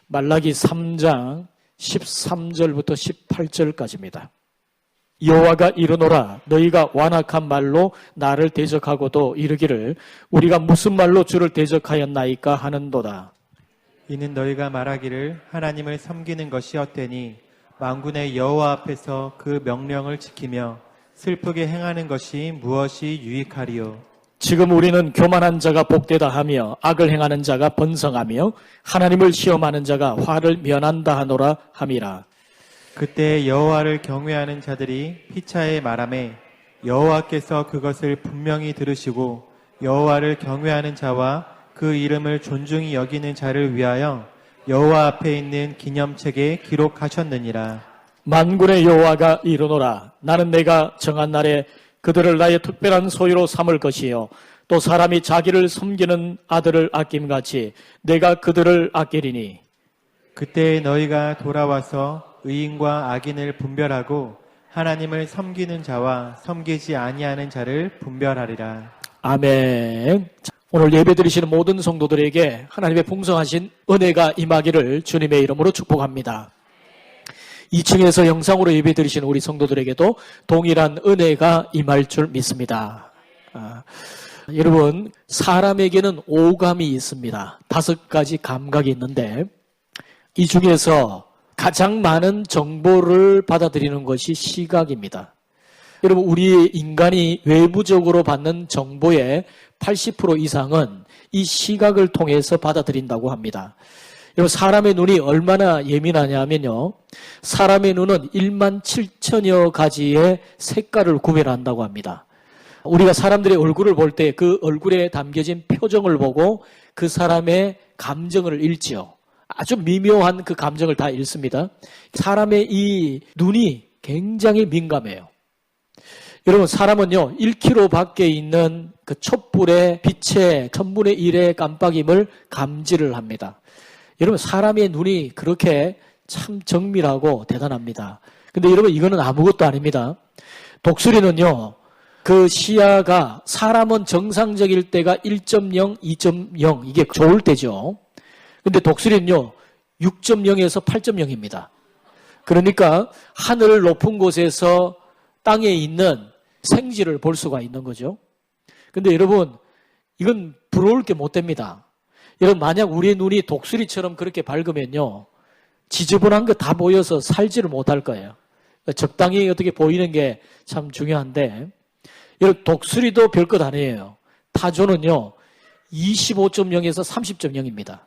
말라기 3장 13절부터 18절까지입니다. 여호와가 이르노라 너희가 완악한 말로 나를 대적하고도 이르기를 우리가 무슨 말로 주를 대적하였나이까 하는도다. 이는 너희가 말하기를 하나님을 섬기는 것이 헛되니 만군의 여호와 앞에서 그 명령을 지키며 슬프게 행하는 것이 무엇이 유익하리요. 지금 우리는 교만한 자가 복되다 하며 악을 행하는 자가 번성하며 하나님을 시험하는 자가 화를 면한다 하노라 함이라. 그때 여호와를 경외하는 자들이 피차에 말하매 여호와께서 그것을 분명히 들으시고 여호와를 경외하는 자와 그 이름을 존중히 여기는 자를 위하여 여호와 앞에 있는 기념책에 기록하셨느니라. 만군의 여호와가 이르노라 나는 내가 정한 날에 그들을 나의 특별한 소유로 삼을 것이요 또 사람이 자기를 섬기는 아들을 아낌같이 내가 그들을 아끼리니 그때 너희가 돌아와서 의인과 악인을 분별하고 하나님을 섬기는 자와 섬기지 아니하는 자를 분별하리라. 아멘. 오늘 예배드리시는 모든 성도들에게 하나님의 풍성하신 은혜가 임하기를 주님의 이름으로 축복합니다. 2층에서 영상으로 예배드리시는 우리 성도들에게도 동일한 은혜가 임할 줄 믿습니다. 여러분, 사람에게는 오감이 있습니다. 5가지 감각이 있는데 이 중에서 가장 많은 정보를 받아들이는 것이 시각입니다. 여러분, 우리 인간이 외부적으로 받는 정보의 80% 이상은 이 시각을 통해서 받아들인다고 합니다. 여러분, 사람의 눈이 얼마나 예민하냐면요. 사람의 눈은 1만 7천여 가지의 색깔을 구별한다고 합니다. 우리가 사람들의 얼굴을 볼 때 그 얼굴에 담겨진 표정을 보고 그 사람의 감정을 읽지요. 아주 미묘한 그 감정을 다 읽습니다. 사람의 이 눈이 굉장히 민감해요. 여러분, 사람은요 1km 밖에 있는 그 촛불의 빛의 1000분의 1의 깜빡임을 감지를 합니다. 여러분, 사람의 눈이 그렇게 참 정밀하고 대단합니다. 근데 여러분, 이거는 아무것도 아닙니다. 독수리는요 그 시야가 사람은 정상적일 때가 1.0, 2.0 이게 좋을 때죠. 근데 독수리는요 6.0에서 8.0입니다. 그러니까 하늘 높은 곳에서 땅에 있는 생쥐를 볼 수가 있는 거죠. 근데 여러분, 이건 부러울 게 못 됩니다. 여러분, 만약 우리의 눈이 독수리처럼 그렇게 밝으면요 지저분한 거 다 보여서 살지를 못할 거예요. 적당히 어떻게 보이는 게 참 중요한데, 여러분, 독수리도 별것 아니에요. 타조는요 25.0에서 30.0입니다.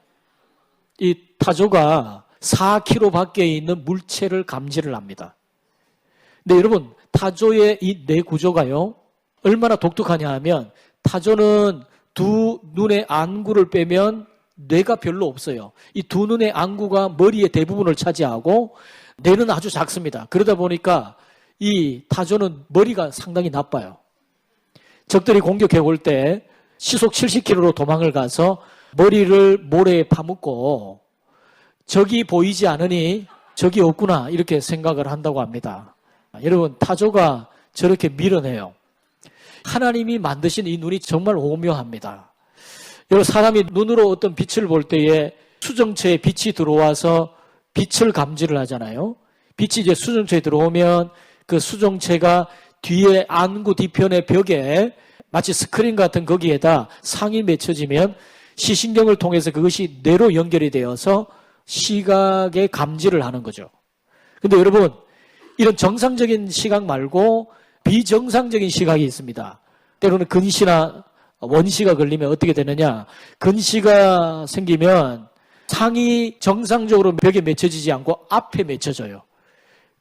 이 타조가 4km 밖에 있는 물체를 감지를 합니다. 근데 여러분, 타조의 이 뇌 구조가요 얼마나 독특하냐 하면 타조는 두 눈의 안구를 빼면 뇌가 별로 없어요. 이 두 눈의 안구가 머리의 대부분을 차지하고 뇌는 아주 작습니다. 그러다 보니까 이 타조는 머리가 상당히 나빠요. 적들이 공격해 올 때 시속 70km로 도망을 가서 머리를 모래에 파묻고 적이 보이지 않으니 적이 없구나 이렇게 생각을 한다고 합니다. 여러분, 타조가 저렇게 밀어내요. 하나님이 만드신 이 눈이 정말 오묘합니다. 여러분, 사람이 눈으로 어떤 빛을 볼 때에 수정체에 빛이 들어와서 빛을 감지를 하잖아요. 빛이 이제 수정체에 들어오면 그 수정체가 뒤에 안구 뒤편의 벽에 마치 스크린 같은 거기에다 상이 맺혀지면 시신경을 통해서 그것이 뇌로 연결이 되어서 시각의 감지를 하는 거죠. 근데 여러분, 이런 정상적인 시각 말고 비정상적인 시각이 있습니다. 때로는 근시나 원시가 걸리면 어떻게 되느냐. 근시가 생기면 상이 정상적으로 벽에 맺혀지지 않고 앞에 맺혀져요.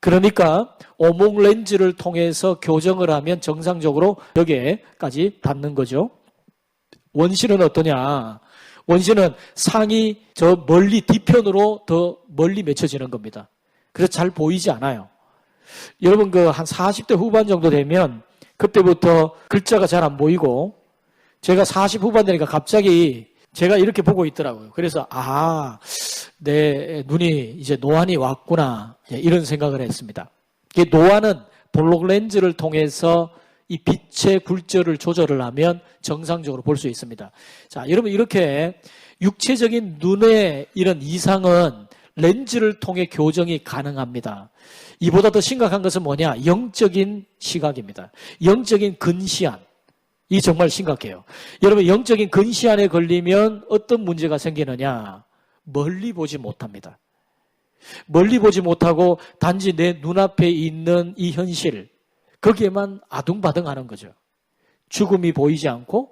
그러니까 오목 렌즈를 통해서 교정을 하면 정상적으로 벽에까지 닿는 거죠. 원시는 어떠냐. 원시는 상이 저 멀리 뒤편으로 더 멀리 맺혀지는 겁니다. 그래서 잘 보이지 않아요. 여러분, 그 한 40대 후반 정도 되면 그때부터 글자가 잘 안 보이고, 제가 40 후반 되니까 갑자기 제가 이렇게 보고 있더라고요. 그래서 내 눈이 이제 노안이 왔구나 이런 생각을 했습니다. 노안은 볼록 렌즈를 통해서 이 빛의 굴절을 조절을 하면 정상적으로 볼 수 있습니다. 자, 여러분, 이렇게 육체적인 눈의 이런 이상은 렌즈를 통해 교정이 가능합니다. 이보다 더 심각한 것은 뭐냐? 영적인 시각입니다. 영적인 근시안. 이 정말 심각해요. 여러분, 영적인 근시안에 걸리면 어떤 문제가 생기느냐? 멀리 보지 못합니다. 멀리 보지 못하고 단지 내 눈앞에 있는 이 현실, 거기에만 아둥바둥하는 거죠. 죽음이 보이지 않고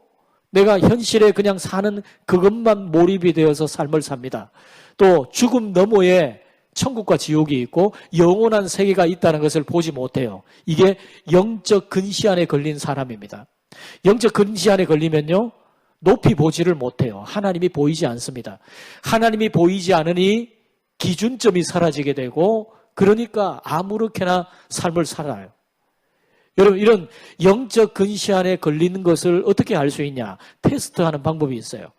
내가 현실에 그냥 사는 그것만 몰입이 되어서 삶을 삽니다. 또 죽음 너머에 천국과 지옥이 있고 영원한 세계가 있다는 것을 보지 못해요. 이게 영적 근시안에 걸린 사람입니다. 영적 근시안에 걸리면요, 높이 보지를 못해요. 하나님이 보이지 않습니다. 하나님이 보이지 않으니 기준점이 사라지게 되고, 그러니까 아무렇게나 삶을 살아요. 여러분, 이런 영적 근시안에 걸리는 것을 어떻게 알 수 있냐? 테스트하는 방법이 있어요.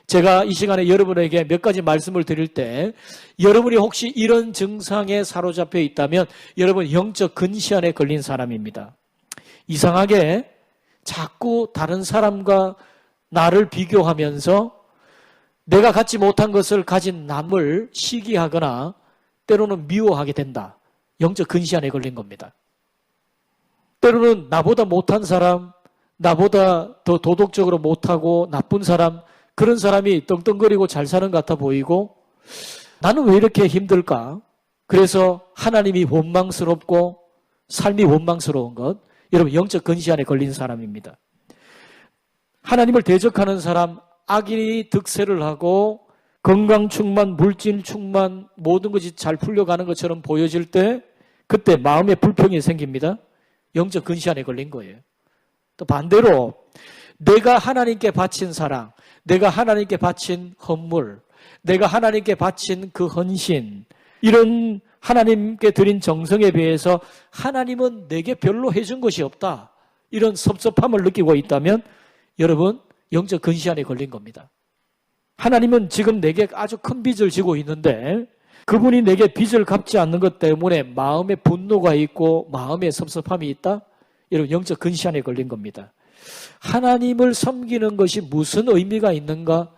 제가 이 시간에 여러분에게 몇 가지 말씀을 드릴 때, 여러분이 혹시 이런 증상에 사로잡혀 있다면 여러분 영적 근시안에 걸린 사람입니다. 이상하게 자꾸 다른 사람과 나를 비교하면서 내가 갖지 못한 것을 가진 남을 시기하거나 때로는 미워하게 된다. 영적 근시안에 걸린 겁니다. 때로는 나보다 못한 사람, 나보다 더 도덕적으로 못하고 나쁜 사람, 그런 사람이 떵떵거리고 잘 사는 것 같아 보이고, 나는 왜 이렇게 힘들까? 그래서 하나님이 원망스럽고 삶이 원망스러운 것, 여러분 영적 근시안에 걸린 사람입니다. 하나님을 대적하는 사람, 악인이 득세를 하고 건강 충만, 물질 충만, 모든 것이 잘 풀려가는 것처럼 보여질 때 그때 마음에 불평이 생깁니다. 영적 근시안에 걸린 거예요. 또 반대로 내가 하나님께 바친 사랑, 내가 하나님께 바친 헌물, 내가 하나님께 바친 그 헌신, 이런 하나님께 드린 정성에 비해서 하나님은 내게 별로 해준 것이 없다, 이런 섭섭함을 느끼고 있다면 여러분 영적 근시안에 걸린 겁니다. 하나님은 지금 내게 아주 큰 빚을 지고 있는데 그분이 내게 빚을 갚지 않는 것 때문에 마음에 분노가 있고 마음에 섭섭함이 있다? 여러분 영적 근시안에 걸린 겁니다. 하나님을 섬기는 것이 무슨 의미가 있는가?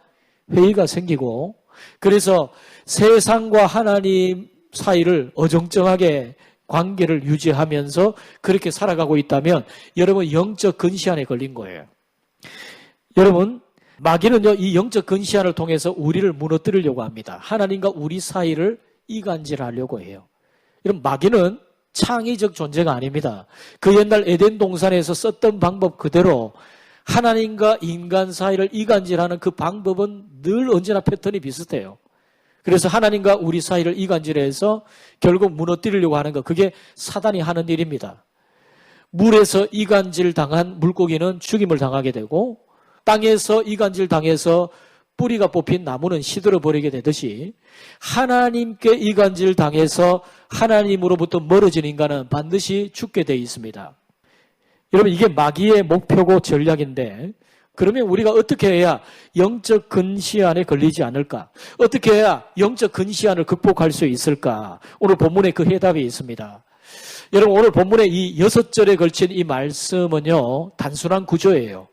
회의가 생기고, 그래서 세상과 하나님 사이를 어정쩡하게 관계를 유지하면서 그렇게 살아가고 있다면 여러분 영적 근시안에 걸린 거예요. 여러분, 마귀는요, 이 영적 근시안을 통해서 우리를 무너뜨리려고 합니다. 하나님과 우리 사이를 이간질하려고 해요. 여러분, 마귀는 창의적 존재가 아닙니다. 그 옛날 에덴 동산에서 썼던 방법 그대로 하나님과 인간 사이를 이간질하는 그 방법은 늘 언제나 패턴이 비슷해요. 그래서 하나님과 우리 사이를 이간질해서 결국 무너뜨리려고 하는 것, 그게 사단이 하는 일입니다. 물에서 이간질 당한 물고기는 죽임을 당하게 되고, 땅에서 이간질 당해서 뿌리가 뽑힌 나무는 시들어 버리게 되듯이 하나님께 이간질 당해서 하나님으로부터 멀어진 인간은 반드시 죽게 되어 있습니다. 여러분, 이게 마귀의 목표고 전략인데, 그러면 우리가 어떻게 해야 영적 근시안에 걸리지 않을까? 어떻게 해야 영적 근시안을 극복할 수 있을까? 오늘 본문에 그 해답이 있습니다. 여러분, 오늘 본문에 이 6절에 걸친 이 말씀은요, 단순한 구조예요.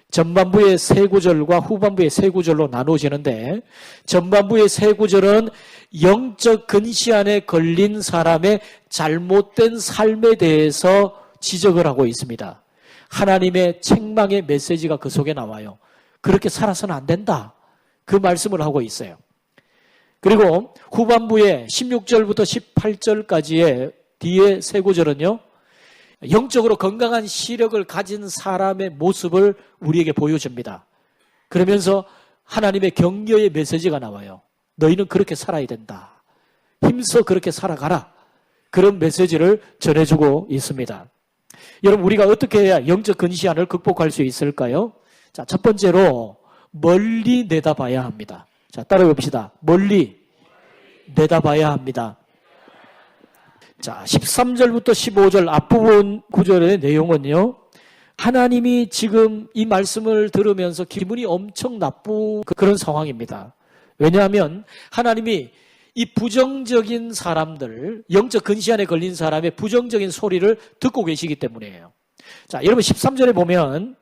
전반부의 세 구절과 후반부의 세 구절로 나누어지는데, 전반부의 세 구절은 영적 근시안에 걸린 사람의 잘못된 삶에 대해서 지적을 하고 있습니다. 하나님의 책망의 메시지가 그 속에 나와요. 그렇게 살아서는 안 된다, 그 말씀을 하고 있어요. 그리고 후반부의 16절부터 18절까지의 뒤에 세 구절은요, 영적으로 건강한 시력을 가진 사람의 모습을 우리에게 보여줍니다. 그러면서 하나님의 격려의 메시지가 나와요. 너희는 그렇게 살아야 된다, 힘써 그렇게 살아가라, 그런 메시지를 전해주고 있습니다. 여러분, 우리가 어떻게 해야 영적 근시안을 극복할 수 있을까요? 자, 첫 번째로 멀리 내다봐야 합니다. 자, 따라해 봅시다. 멀리 내다봐야 합니다. 자, 13절부터 15절 앞부분 구절의 내용은요, 하나님이 지금 이 말씀을 들으면서 기분이 엄청 나쁜 그런 상황입니다. 왜냐하면 하나님이 이 부정적인 사람들, 영적 근시안에 걸린 사람의 부정적인 소리를 듣고 계시기 때문이에요. 자, 여러분 13절에 보면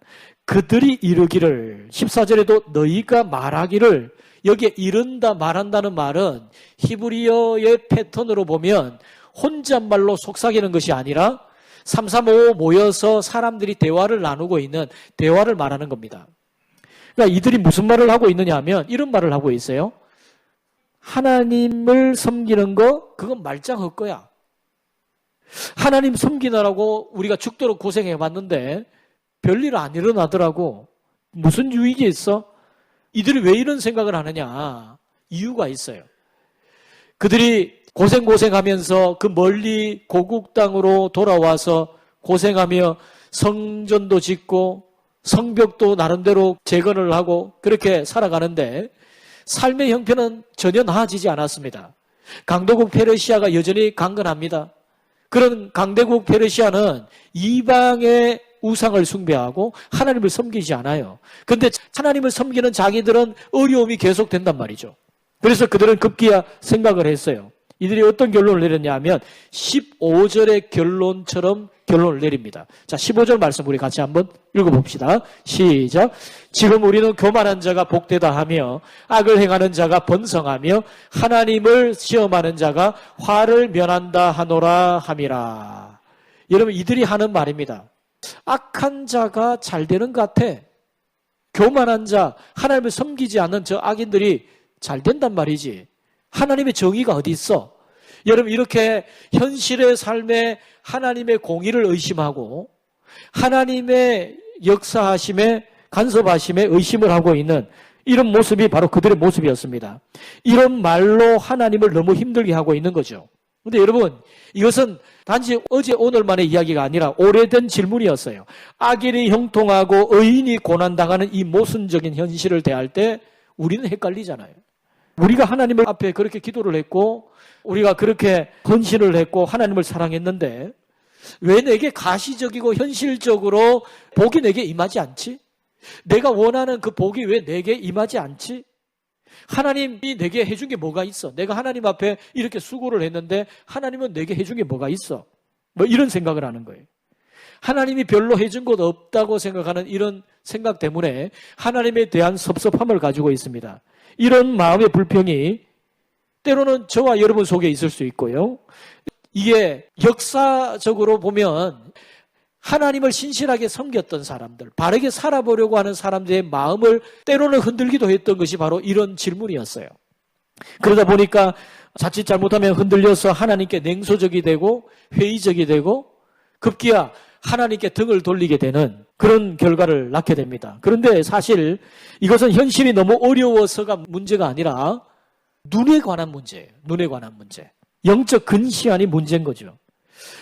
그들이 이르기를, 14절에도 너희가 말하기를 여기에 이른다 말한다는 말은 히브리어의 패턴으로 보면 혼잣말로 속삭이는 것이 아니라 3, 3, 5 모여서 사람들이 대화를 나누고 있는 대화를 말하는 겁니다. 그러니까 이들이 무슨 말을 하고 있느냐 하면 이런 말을 하고 있어요. 하나님을 섬기는 거 그건 말짱 헛거야. 하나님 섬기느라고 우리가 죽도록 고생해 봤는데 별일 안 일어나더라고. 무슨 유익이 있어? 이들이 왜 이런 생각을 하느냐? 이유가 있어요. 그들이 고생하면서 그 멀리 고국 땅으로 돌아와서 고생하며 성전도 짓고 성벽도 나름대로 재건을 하고 그렇게 살아가는데 삶의 형편은 전혀 나아지지 않았습니다. 강대국 페르시아가 여전히 강건합니다. 그런 강대국 페르시아는 이방의 우상을 숭배하고 하나님을 섬기지 않아요. 그런데 하나님을 섬기는 자기들은 어려움이 계속된단 말이죠. 그래서 그들은 급기야 생각을 했어요. 이들이 어떤 결론을 내렸냐 하면 15절의 결론처럼 결론을 내립니다. 자, 15절 말씀 우리 같이 한번 읽어봅시다. 시작. 지금 우리는 교만한 자가 복되다 하며 악을 행하는 자가 번성하며 하나님을 시험하는 자가 화를 면한다 하노라 함이라. 여러분, 이들이 하는 말입니다. 악한 자가 잘 되는 것 같아. 교만한 자, 하나님을 섬기지 않는 저 악인들이 잘 된단 말이지. 하나님의 정의가 어디 있어? 여러분, 이렇게 현실의 삶에 하나님의 공의를 의심하고 하나님의 역사하심에 간섭하심에 의심을 하고 있는 이런 모습이 바로 그들의 모습이었습니다. 이런 말로 하나님을 너무 힘들게 하고 있는 거죠. 그런데 여러분, 이것은 단지 어제 오늘만의 이야기가 아니라 오래된 질문이었어요. 악인이 형통하고 의인이 고난당하는 이 모순적인 현실을 대할 때 우리는 헷갈리잖아요. 우리가 하나님을 앞에 그렇게 기도를 했고 우리가 그렇게 헌신을 했고 하나님을 사랑했는데 왜 내게 가시적이고 현실적으로 복이 내게 임하지 않지? 내가 원하는 그 복이 왜 내게 임하지 않지? 하나님이 내게 해준 게 뭐가 있어? 내가 하나님 앞에 이렇게 수고를 했는데 하나님은 내게 해준 게 뭐가 있어? 뭐 이런 생각을 하는 거예요. 하나님이 별로 해준 것 없다고 생각하는 이런 생각 때문에 하나님에 대한 섭섭함을 가지고 있습니다. 이런 마음의 불평이 때로는 저와 여러분 속에 있을 수 있고요. 이게 역사적으로 보면 하나님을 신실하게 섬겼던 사람들, 바르게 살아보려고 하는 사람들의 마음을 때로는 흔들기도 했던 것이 바로 이런 질문이었어요. 그러다 보니까 자칫 잘못하면 흔들려서 하나님께 냉소적이 되고 회의적이 되고 급기야 하나님께 등을 돌리게 되는 그런 결과를 낳게 됩니다. 그런데 사실 이것은 현실이 너무 어려워서가 문제가 아니라 눈에 관한 문제예요. 눈에 관한 문제. 영적 근시안이 문제인 거죠.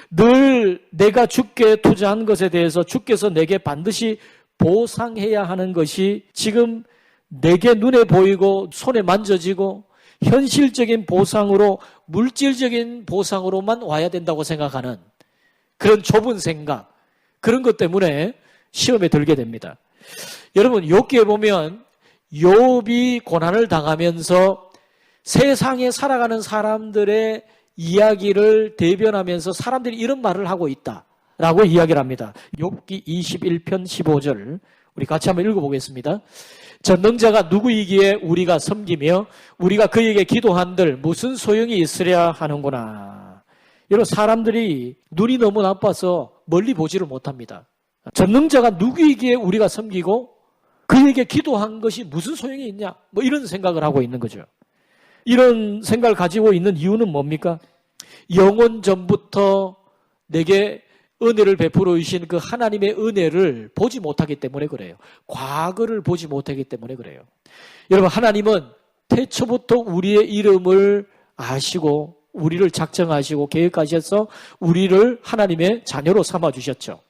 늘 내가 주께 투자한 것에 대해서 주께서 내게 반드시 보상해야 하는 것이 지금 내게 눈에 보이고 손에 만져지고 현실적인 보상으로 물질적인 보상으로만 와야 된다고 생각하는 그런 좁은 생각, 그런 것 때문에 시험에 들게 됩니다. 여러분, 욥기에 보면 욥이 고난을 당하면서 세상에 살아가는 사람들의 이야기를 대변하면서 사람들이 이런 말을 하고 있다라고 이야기를 합니다. 욥기 21편 15절 우리 같이 한번 읽어보겠습니다. 전능자가 누구이기에 우리가 섬기며 우리가 그에게 기도한들 무슨 소용이 있으랴 하는구나. 여러분, 사람들이 눈이 너무 나빠서 멀리 보지를 못합니다. 전능자가 누구이기에 우리가 섬기고 그에게 기도한 것이 무슨 소용이 있냐, 뭐 이런 생각을 하고 있는 거죠. 이런 생각을 가지고 있는 이유는 뭡니까? 영원 전부터 내게 은혜를 베풀어 주신 그 하나님의 은혜를 보지 못하기 때문에 그래요. 과거를 보지 못하기 때문에 그래요. 여러분, 하나님은 태초부터 우리의 이름을 아시고 우리를 작정하시고 계획하셔서 우리를 하나님의 자녀로 삼아주셨죠.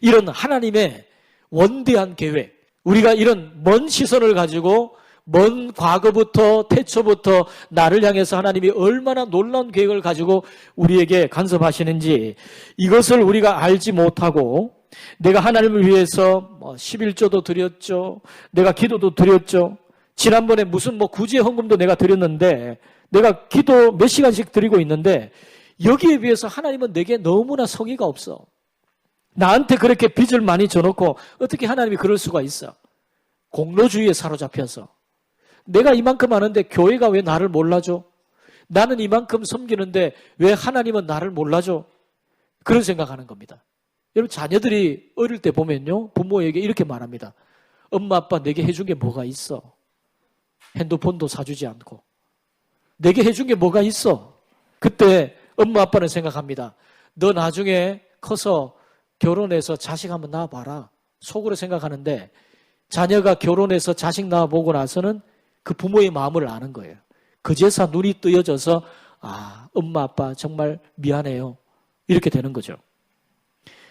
이런 하나님의 원대한 계획, 우리가 이런 먼 시선을 가지고 먼 과거부터 태초부터 나를 향해서 하나님이 얼마나 놀라운 계획을 가지고 우리에게 간섭하시는지 이것을 우리가 알지 못하고 내가 하나님을 위해서 11조도 드렸죠. 내가 기도도 드렸죠. 지난번에 무슨 구제 헌금도 내가 드렸는데 내가 기도 몇 시간씩 드리고 있는데 여기에 비해서 하나님은 내게 너무나 성의가 없어. 나한테 그렇게 빚을 많이 져놓고 어떻게 하나님이 그럴 수가 있어? 공로주의에 사로잡혀서 내가 이만큼 하는데 교회가 왜 나를 몰라줘? 나는 이만큼 섬기는데 왜 하나님은 나를 몰라줘? 그런 생각하는 겁니다. 여러분, 자녀들이 어릴 때 보면요, 부모에게 이렇게 말합니다. 엄마 아빠 내게 해준 게 뭐가 있어? 핸드폰도 사주지 않고. 내게 해준 게 뭐가 있어? 그때 엄마 아빠는 생각합니다. 너 나중에 커서 결혼해서 자식 한번 낳아봐라. 속으로 생각하는데 자녀가 결혼해서 자식 낳아보고 나서는 그 부모의 마음을 아는 거예요. 그제서 눈이 뜨여져서 아, 엄마 아빠 정말 미안해요. 이렇게 되는 거죠.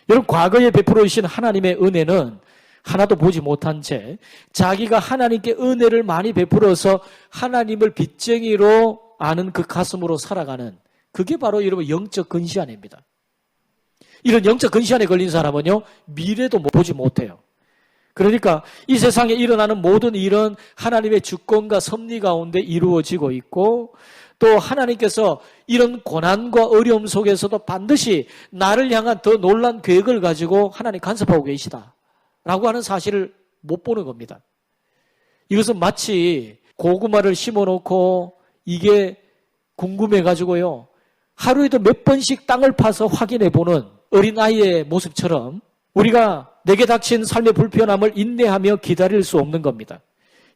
여러분, 과거에 베풀어 주신 하나님의 은혜는 하나도 보지 못한 채 자기가 하나님께 은혜를 많이 베풀어서 하나님을 빚쟁이로 아는 그 가슴으로 살아가는, 그게 바로 여러분 영적 근시안입니다. 이런 영적 근시안에 걸린 사람은요, 미래도 보지 못해요. 그러니까 이 세상에 일어나는 모든 일은 하나님의 주권과 섭리 가운데 이루어지고 있고, 또 하나님께서 이런 고난과 어려움 속에서도 반드시 나를 향한 더 놀란 계획을 가지고 하나님 간섭하고 계시다 라고 하는 사실을 못 보는 겁니다. 이것은 마치 고구마를 심어놓고 이게 궁금해가지고요, 하루에도 몇 번씩 땅을 파서 확인해보는 어린아이의 모습처럼 우리가 내게 닥친 삶의 불편함을 인내하며 기다릴 수 없는 겁니다.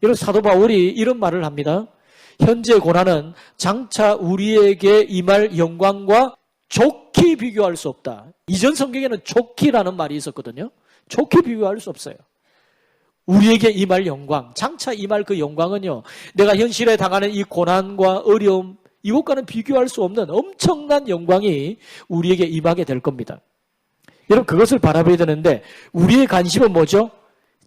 여러분, 사도 바울이 이런 말을 합니다. 현재 고난은 장차 우리에게 임할 영광과 좋게 비교할 수 없다. 이전 성경에는 좋기라는 말이 있었거든요. 좋게 비교할 수 없어요. 우리에게 임할 영광, 장차 임할 그 영광은요, 내가 현실에 당하는 이 고난과 어려움, 이것과는 비교할 수 없는 엄청난 영광이 우리에게 임하게 될 겁니다. 여러분, 그것을 바라봐야 되는데 우리의 관심은 뭐죠?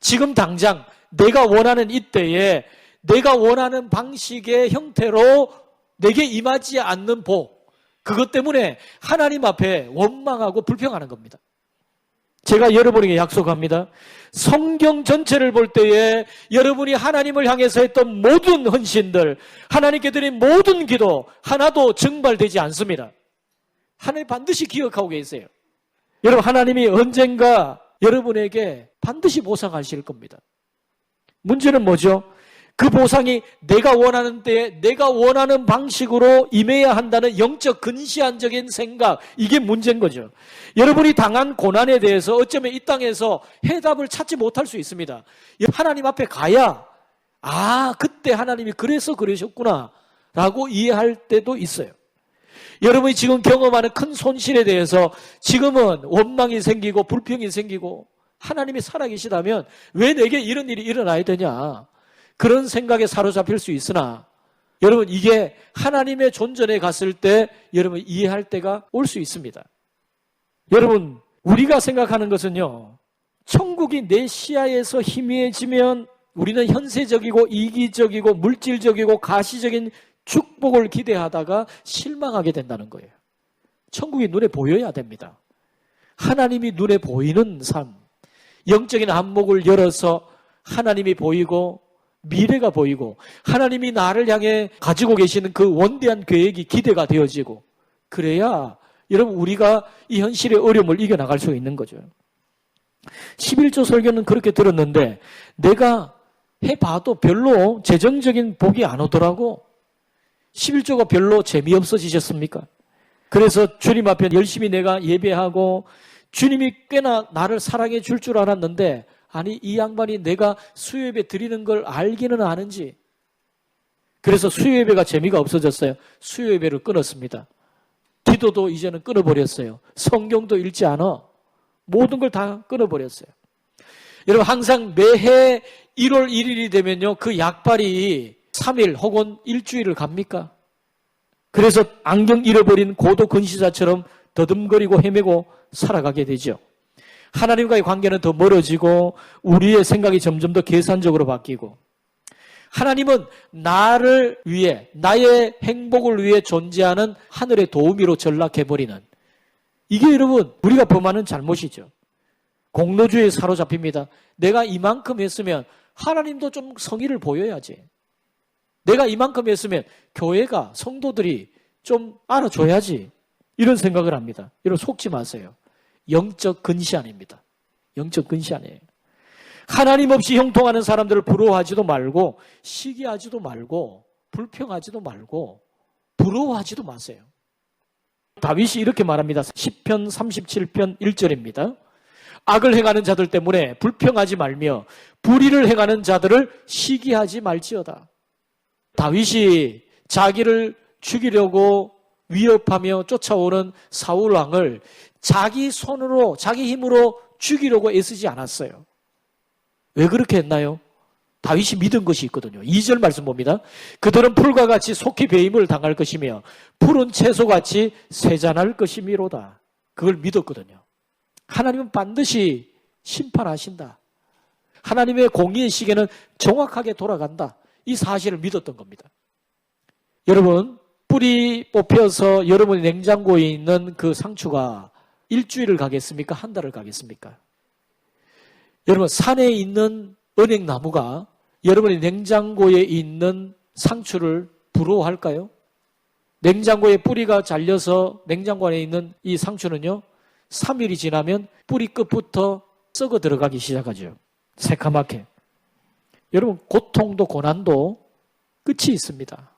지금 당장 내가 원하는 이때에 내가 원하는 방식의 형태로 내게 임하지 않는 복, 그것 때문에 하나님 앞에 원망하고 불평하는 겁니다. 제가 여러분에게 약속합니다. 성경 전체를 볼 때에 여러분이 하나님을 향해서 했던 모든 헌신들, 하나님께 드린 모든 기도 하나도 증발되지 않습니다. 하나님 반드시 기억하고 계세요. 여러분, 하나님이 언젠가 여러분에게 반드시 보상하실 겁니다. 문제는 뭐죠? 그 보상이 내가 원하는 때에 내가 원하는 방식으로 임해야 한다는 영적 근시안적인 생각, 이게 문제인 거죠. 여러분이 당한 고난에 대해서 어쩌면 이 땅에서 해답을 찾지 못할 수 있습니다. 하나님 앞에 가야 아, 그때 하나님이 그래서 그러셨구나 라고 이해할 때도 있어요. 여러분이 지금 경험하는 큰 손실에 대해서 지금은 원망이 생기고 불평이 생기고 하나님이 살아계시다면 왜 내게 이런 일이 일어나야 되냐, 그런 생각에 사로잡힐 수 있으나 여러분, 이게 하나님의 존전에 갔을 때 여러분 이해할 때가 올 수 있습니다. 여러분, 우리가 생각하는 것은요, 천국이 내 시야에서 희미해지면 우리는 현세적이고 이기적이고 물질적이고 가시적인 축복을 기대하다가 실망하게 된다는 거예요. 천국이 눈에 보여야 됩니다. 하나님이 눈에 보이는 삶, 영적인 안목을 열어서 하나님이 보이고 미래가 보이고 하나님이 나를 향해 가지고 계시는 그 원대한 계획이 기대가 되어지고, 그래야 여러분 우리가 이 현실의 어려움을 이겨나갈 수 있는 거죠. 11조 설교는 그렇게 들었는데 내가 해봐도 별로 재정적인 복이 안 오더라고. 11조가 별로 재미없어지셨습니까? 그래서 주님 앞에 열심히 내가 예배하고 주님이 꽤나 나를 사랑해 줄 줄 알았는데, 아니 이 양반이 내가 수요예배 드리는 걸 알기는 아는지, 그래서 수요예배가 재미가 없어졌어요. 수요예배를 끊었습니다. 기도도 이제는 끊어버렸어요. 성경도 읽지 않아. 모든 걸 다 끊어버렸어요. 여러분, 항상 매해 1월 1일이 되면요, 그 약발이 3일 혹은 일주일을 갑니까? 그래서 안경 잃어버린 고도 근시자처럼 더듬거리고 헤매고 살아가게 되죠. 하나님과의 관계는 더 멀어지고 우리의 생각이 점점 더 계산적으로 바뀌고, 하나님은 나를 위해, 나의 행복을 위해 존재하는 하늘의 도우미로 전락해버리는, 이게 여러분 우리가 범하는 잘못이죠. 공로주의에 사로잡힙니다. 내가 이만큼 했으면 하나님도 좀 성의를 보여야지. 내가 이만큼 했으면 교회가, 성도들이 좀 알아줘야지. 이런 생각을 합니다. 여러분 속지 마세요. 영적 근시안입니다. 영적 근시안이에요. 하나님 없이 형통하는 사람들을 부러워하지도 말고 시기하지도 말고 불평하지도 말고 부러워하지도 마세요. 다윗이 이렇게 말합니다. 시편 37편 1절입니다. 악을 행하는 자들 때문에 불평하지 말며 불의를 행하는 자들을 시기하지 말지어다. 다윗이 자기를 죽이려고 위협하며 쫓아오는 사울 왕을 자기 손으로 자기 힘으로 죽이려고 애쓰지 않았어요. 왜 그렇게 했나요? 다윗이 믿은 것이 있거든요. 2절 말씀 봅니다. 그들은 풀과 같이 속히 배임을 당할 것이며 푸른 채소같이 세잔할 것이미로다. 그걸 믿었거든요. 하나님은 반드시 심판하신다. 하나님의 공의의 시계는 정확하게 돌아간다. 이 사실을 믿었던 겁니다. 여러분, 뿌리 뽑혀서 여러분의 냉장고에 있는 그 상추가 일주일을 가겠습니까? 한 달을 가겠습니까? 여러분, 산에 있는 은행나무가 여러분의 냉장고에 있는 상추를 부러워할까요? 냉장고에 뿌리가 잘려서 냉장고 안에 있는 이 상추는요, 3일이 지나면 뿌리 끝부터 썩어 들어가기 시작하죠. 새카맣게. 여러분, 고통도 고난도 끝이 있습니다.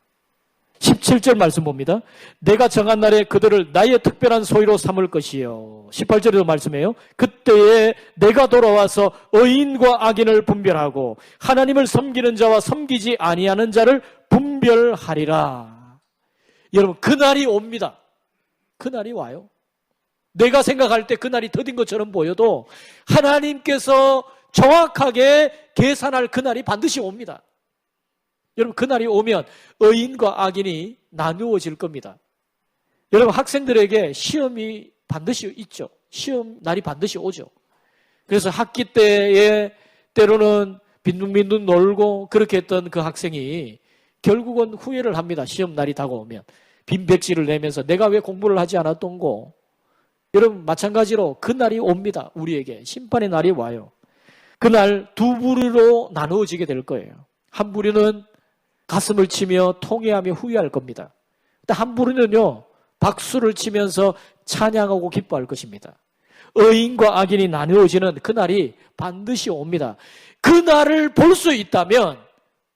17절 말씀 봅니다. 내가 정한 날에 그들을 나의 특별한 소유로 삼을 것이요. 18절에도 말씀해요. 그때에 내가 돌아와서 의인과 악인을 분별하고 하나님을 섬기는 자와 섬기지 아니하는 자를 분별하리라. 여러분, 그날이 옵니다. 그날이 와요. 내가 생각할 때 그날이 더딘 것처럼 보여도 하나님께서 정확하게 계산할 그날이 반드시 옵니다. 여러분, 그날이 오면 의인과 악인이 나누어질 겁니다. 여러분, 학생들에게 시험이 반드시 있죠. 시험 날이 반드시 오죠. 그래서 학기 때에 때로는 빈둥빈둥 놀고 그렇게 했던 그 학생이 결국은 후회를 합니다. 시험 날이 다가오면. 빈 백지를 내면서 내가 왜 공부를 하지 않았던고. 여러분, 마찬가지로 그 날이 옵니다. 우리에게. 심판의 날이 와요. 그날 두 부류로 나누어지게 될 거예요. 한 부류는 가슴을 치며 통회하며 후회할 겁니다. 한 부류는요, 박수를 치면서 찬양하고 기뻐할 것입니다. 의인과 악인이 나누어지는 그날이 반드시 옵니다. 그날을 볼 수 있다면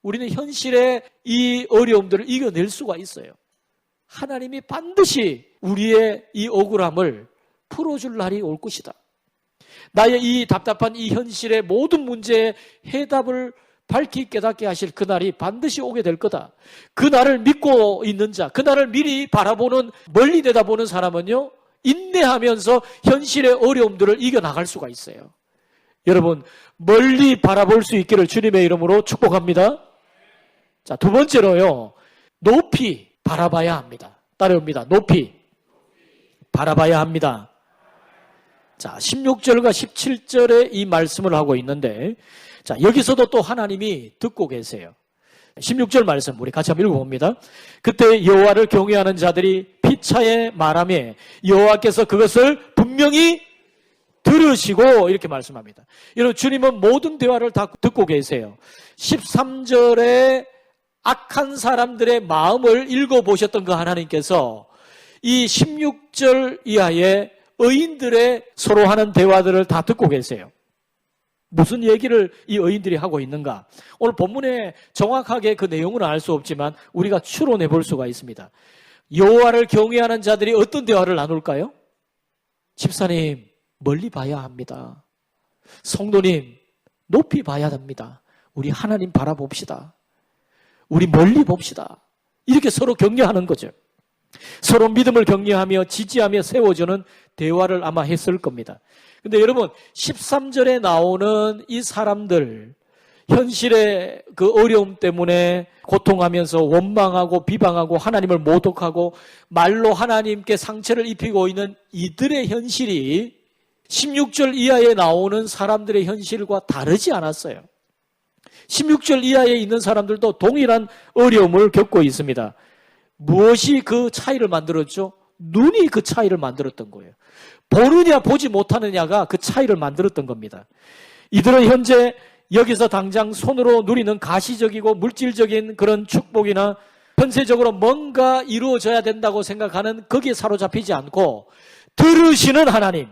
우리는 현실의 이 어려움들을 이겨낼 수가 있어요. 하나님이 반드시 우리의 이 억울함을 풀어줄 날이 올 것이다. 나의 이 답답한 이 현실의 모든 문제의 해답을 밝히 깨닫게 하실 그날이 반드시 오게 될 거다. 그날을 믿고 있는 자, 그날을 미리 바라보는, 멀리 내다보는 사람은요, 인내하면서 현실의 어려움들을 이겨나갈 수가 있어요. 여러분, 멀리 바라볼 수 있기를 주님의 이름으로 축복합니다. 자, 두 번째로요, 높이 바라봐야 합니다. 따라옵니다. 높이 바라봐야 합니다. 자, 16절과 17절에 이 말씀을 하고 있는데, 자, 여기서도 또 하나님이 듣고 계세요. 16절 말씀 우리 같이 한번 읽어봅니다. 그때 여호와를 경외하는 자들이 피차에 말하며 여호와께서 그것을 분명히 들으시고 이렇게 말씀합니다. 여러분, 주님은 모든 대화를 다 듣고 계세요. 13절에 악한 사람들의 마음을 읽어보셨던 그 하나님께서 이 16절 이하의 의인들의 서로 하는 대화들을 다 듣고 계세요. 무슨 얘기를 이 의인들이 하고 있는가? 오늘 본문에 정확하게 그 내용은 알 수 없지만 우리가 추론해 볼 수가 있습니다. 여호와를 경외하는 자들이 어떤 대화를 나눌까요? 집사님, 멀리 봐야 합니다. 성도님, 높이 봐야 합니다. 우리 하나님 바라봅시다. 우리 멀리 봅시다. 이렇게 서로 격려하는 거죠. 서로 믿음을 격려하며 지지하며 세워주는 대화를 아마 했을 겁니다. 근데 여러분, 13절에 나오는 이 사람들, 현실의 그 어려움 때문에 고통하면서 원망하고 비방하고 하나님을 모독하고 말로 하나님께 상처를 입히고 있는 이들의 현실이 16절 이하에 나오는 사람들의 현실과 다르지 않았어요. 16절 이하에 있는 사람들도 동일한 어려움을 겪고 있습니다. 무엇이 그 차이를 만들었죠? 눈이 그 차이를 만들었던 거예요. 보느냐 보지 못하느냐가 그 차이를 만들었던 겁니다. 이들은 현재 여기서 당장 손으로 누리는 가시적이고 물질적인 그런 축복이나 현세적으로 뭔가 이루어져야 된다고 생각하는 거기에 사로잡히지 않고 들으시는 하나님,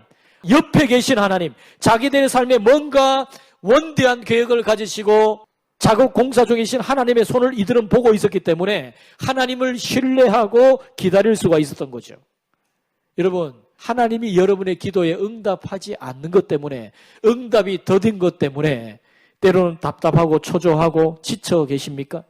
옆에 계신 하나님, 자기들의 삶에 뭔가 원대한 계획을 가지시고 작업 공사 중이신 하나님의 손을 이들은 보고 있었기 때문에 하나님을 신뢰하고 기다릴 수가 있었던 거죠. 여러분, 하나님이 여러분의 기도에 응답하지 않는 것 때문에, 응답이 더딘 것 때문에 때로는 답답하고 초조하고 지쳐 계십니까?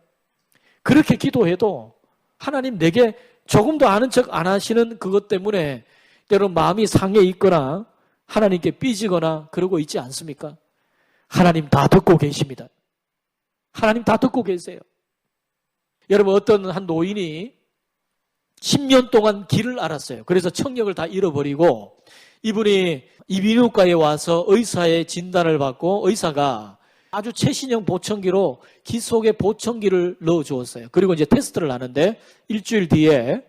그렇게 기도해도 하나님 내게 조금도 아는 척 안 하시는 그것 때문에 때로는 마음이 상해 있거나 하나님께 삐지거나 그러고 있지 않습니까? 하나님 다 듣고 계십니다. 하나님 다 듣고 계세요. 여러분, 어떤 한 노인이 10년 동안 길을 알았어요. 그래서 청력을 다 잃어버리고 이분이 이비인후과에 와서 의사의 진단을 받고 의사가 아주 최신형 보청기로 귀 속에 보청기를 넣어주었어요. 그리고 이제 테스트를 하는데 일주일 뒤에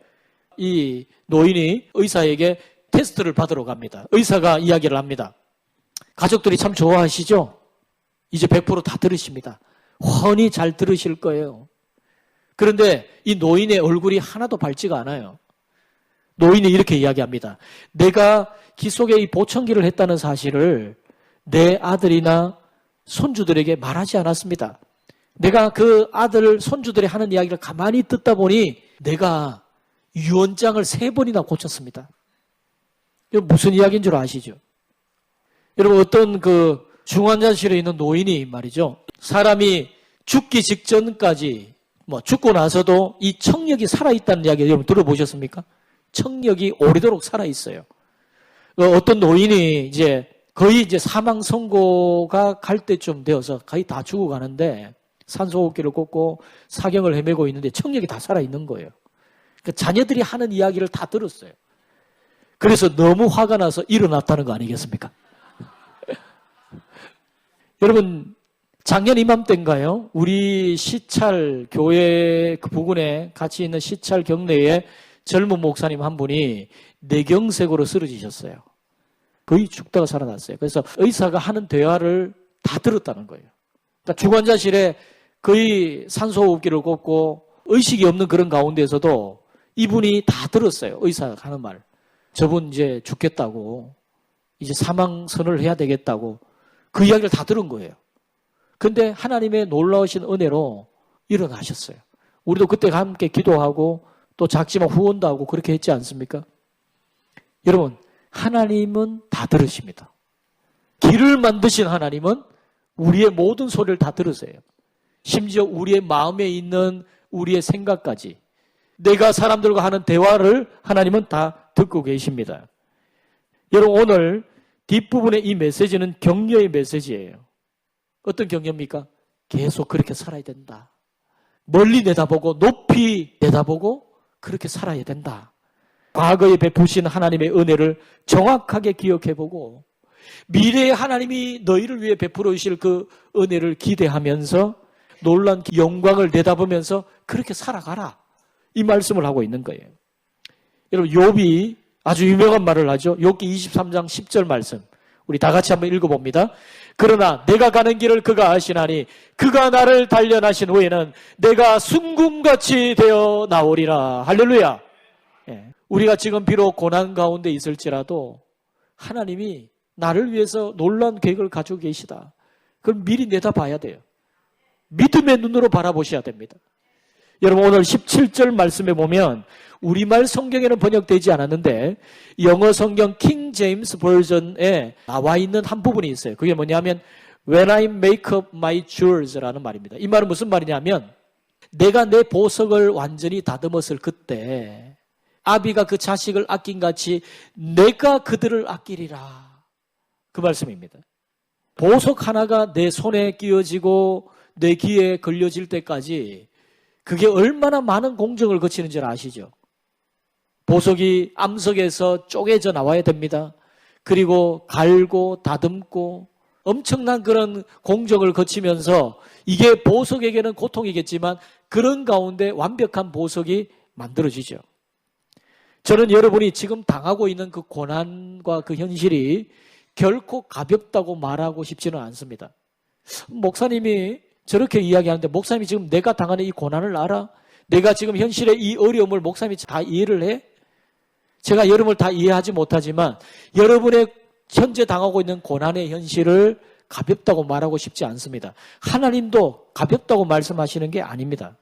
이 노인이 의사에게 테스트를 받으러 갑니다. 의사가 이야기를 합니다. 가족들이 참 좋아하시죠? 이제 100% 다 들으십니다. 훤히 잘 들으실 거예요. 그런데 이 노인의 얼굴이 하나도 밝지가 않아요. 노인이 이렇게 이야기합니다. 내가 귀 속에 이 보청기를 했다는 사실을 내 아들이나 손주들에게 말하지 않았습니다. 내가 그 아들, 손주들이 하는 이야기를 가만히 듣다 보니 내가 유언장을 3번이나 고쳤습니다. 이거 무슨 이야기인 줄 아시죠? 여러분, 어떤 그 중환자실에 있는 노인이 말이죠. 사람이 죽기 직전까지 죽고 나서도 이 청력이 살아있다는 이야기 여러분 들어보셨습니까? 청력이 오래도록 살아있어요. 어떤 노인이 거의 이제 사망 선고가 갈 때쯤 되어서 거의 다 죽어가는데 산소호흡기를 꽂고 사경을 헤매고 있는데 청력이 다 살아있는 거예요. 그러니까 자녀들이 하는 이야기를 다 들었어요. 그래서 너무 화가 나서 일어났다는 거 아니겠습니까? 여러분, 작년 이맘때인가요? 우리 시찰 교회 그 부근에 같이 있는 시찰 경내에 젊은 목사님 한 분이 뇌경색으로 쓰러지셨어요. 거의 죽다가 살아났어요. 그래서 의사가 하는 대화를 다 들었다는 거예요. 그러니까 중환자실에 거의 산소호흡기를 꽂고 의식이 없는 그런 가운데서도 이분이 다 들었어요. 의사가 하는 말. 저분 이제 죽겠다고, 이제 사망 선언을 해야 되겠다고 그 이야기를 다 들은 거예요. 근데 하나님의 놀라우신 은혜로 일어나셨어요. 우리도 그때 함께 기도하고 또 작지만 후원도 하고 그렇게 했지 않습니까? 여러분, 하나님은 다 들으십니다. 길을 만드신 하나님은 우리의 모든 소리를 다 들으세요. 심지어 우리의 마음에 있는 우리의 생각까지, 내가 사람들과 하는 대화를 하나님은 다 듣고 계십니다. 여러분, 오늘 뒷부분의 이 메시지는 격려의 메시지예요. 어떤 격려입니까? 계속 그렇게 살아야 된다. 멀리 내다보고 높이 내다보고 그렇게 살아야 된다. 과거에 베푸신 하나님의 은혜를 정확하게 기억해보고 미래에 하나님이 너희를 위해 베풀어 주실 그 은혜를 기대하면서 놀란 영광을 내다보면서 그렇게 살아가라. 이 말씀을 하고 있는 거예요. 여러분, 욥이 아주 유명한 말을 하죠. 욥기 23장 10절 말씀. 우리 다 같이 한번 읽어봅니다. 그러나 내가 가는 길을 그가 아시나니 그가 나를 단련하신 후에는 내가 순금같이 되어 나오리라. 할렐루야. 우리가 지금 비록 고난 가운데 있을지라도 하나님이 나를 위해서 놀라운 계획을 가지고 계시다. 그럼 미리 내다봐야 돼요. 믿음의 눈으로 바라보셔야 됩니다. 여러분, 오늘 17절 말씀에 보면 우리말 성경에는 번역되지 않았는데 영어 성경 킹 제임스 버전에 나와 있는 한 부분이 있어요. 그게 뭐냐면 When I make up my jewels라는 말입니다. 이 말은 무슨 말이냐면 내가 내 보석을 완전히 다듬었을 그때 아비가 그 자식을 아낀 같이 내가 그들을 아끼리라. 그 말씀입니다. 보석 하나가 내 손에 끼어지고 내 귀에 걸려질 때까지 그게 얼마나 많은 공정을 거치는지 아시죠? 보석이 암석에서 쪼개져 나와야 됩니다. 그리고 갈고 다듬고 엄청난 그런 공정을 거치면서 이게 보석에게는 고통이겠지만 그런 가운데 완벽한 보석이 만들어지죠. 저는 여러분이 지금 당하고 있는 그 고난과 그 현실이 결코 가볍다고 말하고 싶지는 않습니다. 목사님이 저렇게 이야기하는데 목사님이 지금 내가 당하는 이 고난을 알아? 내가 지금 현실의 이 어려움을 목사님이 다 이해를 해? 제가 여러분을 다 이해하지 못하지만 여러분의 현재 당하고 있는 고난의 현실을 가볍다고 말하고 싶지 않습니다. 하나님도 가볍다고 말씀하시는 게 아닙니다.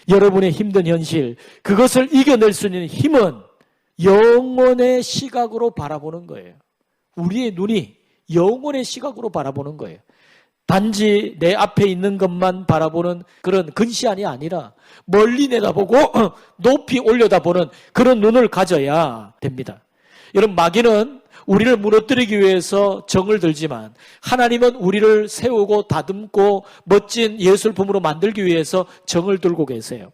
여러분의 힘든 현실, 그것을 이겨낼 수 있는 힘은 영혼의 시각으로 바라보는 거예요. 우리의 눈이 영혼의 시각으로 바라보는 거예요. 단지 내 앞에 있는 것만 바라보는 그런 근시안이 아니라 멀리 내다보고 높이 올려다보는 그런 눈을 가져야 됩니다. 여러분, 마귀는 우리를 무너뜨리기 위해서 정을 들지만 하나님은 우리를 세우고 다듬고 멋진 예술품으로 만들기 위해서 정을 들고 계세요.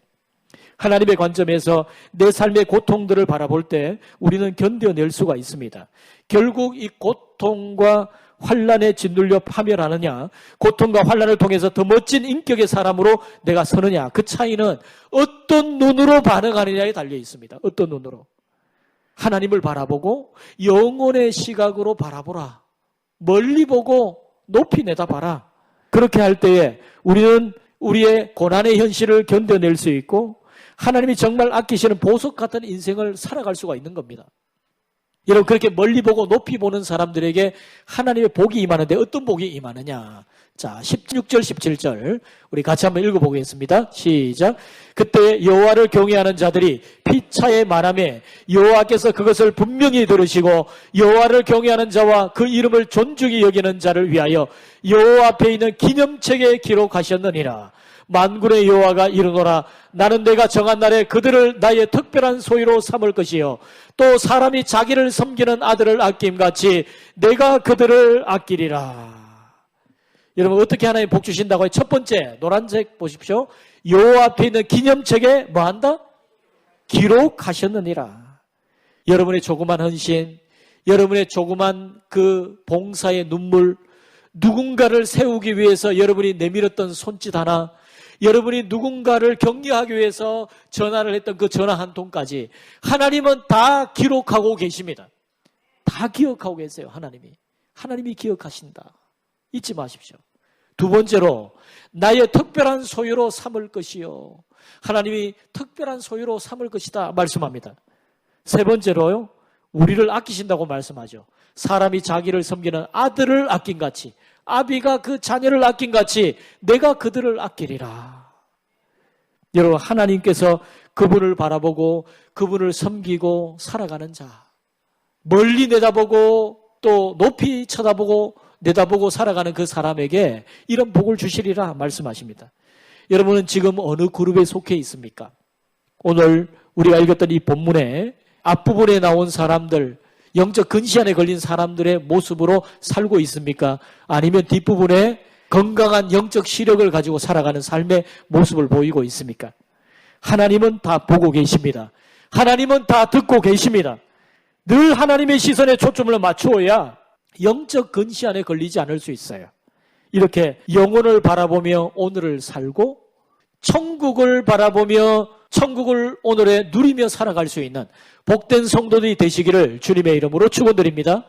하나님의 관점에서 내 삶의 고통들을 바라볼 때 우리는 견뎌낼 수가 있습니다. 결국 이 고통과 환난에 짓눌려 파멸하느냐, 고통과 환난을 통해서 더 멋진 인격의 사람으로 내가 서느냐, 그 차이는 어떤 눈으로 반응하느냐에 달려 있습니다. 어떤 눈으로. 하나님을 바라보고 영혼의 시각으로 바라보라. 멀리 보고 높이 내다봐라. 그렇게 할 때에 우리는 우리의 고난의 현실을 견뎌낼 수 있고 하나님이 정말 아끼시는 보석 같은 인생을 살아갈 수가 있는 겁니다. 여러분, 그렇게 멀리 보고 높이 보는 사람들에게 하나님의 복이 임하는데 어떤 복이 임하느냐. 자, 16절, 17절 우리 같이 한번 읽어보겠습니다. 시작. 그때 여호와를 경외하는 자들이 피차에 말하며 여호와께서 그것을 분명히 들으시고 여호와를 경외하는 자와 그 이름을 존중히 여기는 자를 위하여 여호와 앞에 있는 기념책에 기록하셨느니라. 만군의 여호와가 이르노라. 나는 내가 정한 날에 그들을 나의 특별한 소유로 삼을 것이요 또 사람이 자기를 섬기는 아들을 아낌같이 내가 그들을 아끼리라. 여러분, 어떻게 하나님 복 주신다고 해요? 첫 번째 노란색 보십시오. 여호와 앞에 있는 기념책에 뭐한다? 기록하셨느니라. 여러분의 조그만 헌신, 여러분의 조그만 그 봉사의 눈물, 누군가를 세우기 위해서 여러분이 내밀었던 손짓 하나, 여러분이 누군가를 격려하기 위해서 전화를 했던 그 전화 한 통까지 하나님은 다 기록하고 계십니다. 다 기억하고 계세요. 하나님이 기억하신다. 잊지 마십시오. 두 번째로 나의 특별한 소유로 삼을 것이요. 하나님이 특별한 소유로 삼을 것이다 말씀합니다. 세 번째로요, 우리를 아끼신다고 말씀하죠. 사람이 자기를 섬기는 아들을 아낀 같이, 아비가 그 자녀를 아낀 같이 내가 그들을 아끼리라. 여러분, 하나님께서 그분을 바라보고 그분을 섬기고 살아가는 자, 멀리 내다보고 또 높이 쳐다보고 내다보고 살아가는 그 사람에게 이런 복을 주시리라 말씀하십니다. 여러분은 지금 어느 그룹에 속해 있습니까? 오늘 우리가 읽었던 이 본문의 앞부분에 나온 사람들, 영적 근시안에 걸린 사람들의 모습으로 살고 있습니까? 아니면 뒷부분에 건강한 영적 시력을 가지고 살아가는 삶의 모습을 보이고 있습니까? 하나님은 다 보고 계십니다. 하나님은 다 듣고 계십니다. 늘 하나님의 시선에 초점을 맞추어야 영적 근시안에 걸리지 않을 수 있어요. 이렇게 영혼을 바라보며 오늘을 살고 천국을 바라보며 천국을 오늘에 누리며 살아갈 수 있는 복된 성도들이 되시기를 주님의 이름으로 축원드립니다.